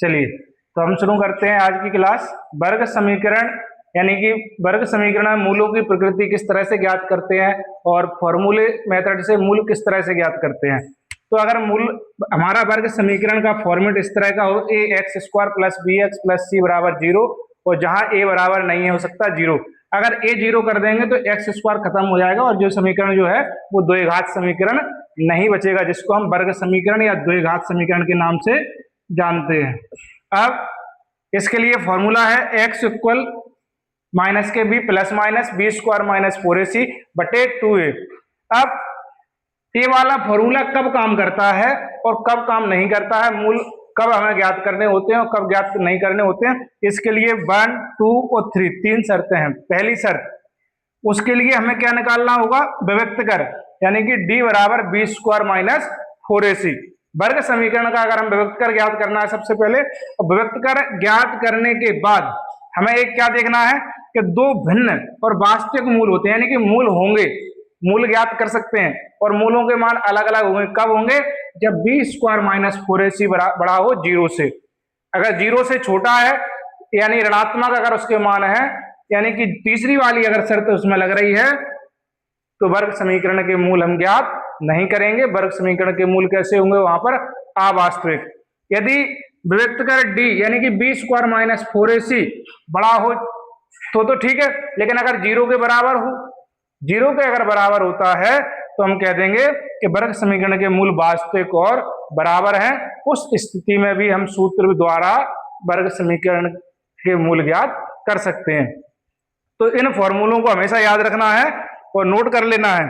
चलिए तो हम शुरू करते हैं आज की क्लास। वर्ग समीकरण यानी कि वर्ग समीकरण में मूलों की प्रकृति किस तरह से ज्ञात करते हैं और फॉर्मूले मेथड से मूल किस तरह से ज्ञात करते हैं। तो अगर मूल हमारा वर्ग समीकरण का फॉर्मेट इस तरह का हो, A X square plus B X plus C बराबर 0, और जहां ए बराबर नहीं है हो सकता 0। अगर ए 0 कर देंगे तो एक्स स्क्वायर खत्म हो जाएगा और जो समीकरण जो है वो द्विघात समीकरण नहीं बचेगा, जिसको हम वर्ग समीकरण या द्विघात समीकरण के नाम से जानते हैं। अब इसके लिए फॉर्मूला है एक्स इक्वल माइनस के b plus minus b square minus 4ac बटे 2a। अब ये वाला फॉर्मूला कब काम करता है और कब काम नहीं करता है, मूल कब हमें ज्ञात करने होते हैं और कब ज्ञात नहीं करने होते हैं, इसके लिए 1, 2 और 3 तीन शर्तें हैं। पहली शर्त, उसके लिए हमें क्या निकालना होगा, विभक्त कर, यानी कि d बराबर बी स्क्वायर माइनस 4ac। वर्ग समीकरण का अगर हम विभक्त कर ज्ञात करना है सबसे पहले, और विभक्त कर ज्ञात करने के बाद हमें एक क्या देखना है कि दो भिन्न और वास्तविक मूल होते हैं, यानी कि मूल होंगे, मूल ज्ञात कर सकते हैं और मूलों के मान अलग अलग होंगे। कब होंगे, जब बी स्क्वायर माइनस 4ac बड़ा हो 0 से। अगर 0 से छोटा है यानी ऋणात्मक अगर उसके मान है, यानी कि तीसरी वाली अगर शर्त उसमें लग रही है, तो वर्ग समीकरण के मूल हम ज्ञात नहीं करेंगे। वर्ग समीकरण के मूल कैसे होंगे, वहां पर अवास्तविक। यदि विभक्त कर d यानी कि बी स्क्वायर माइनस 4ac बड़ा हो तो ठीक है, लेकिन अगर 0 के बराबर हो, 0 के अगर बराबर होता है तो हम कह देंगे कि वर्ग समीकरण के मूल वास्तविक और बराबर हैं। उस स्थिति में भी हम सूत्र द्वारा वर्ग समीकरण के मूल ज्ञात कर सकते हैं। तो इन फॉर्मूलों को हमेशा याद रखना है और नोट कर लेना है।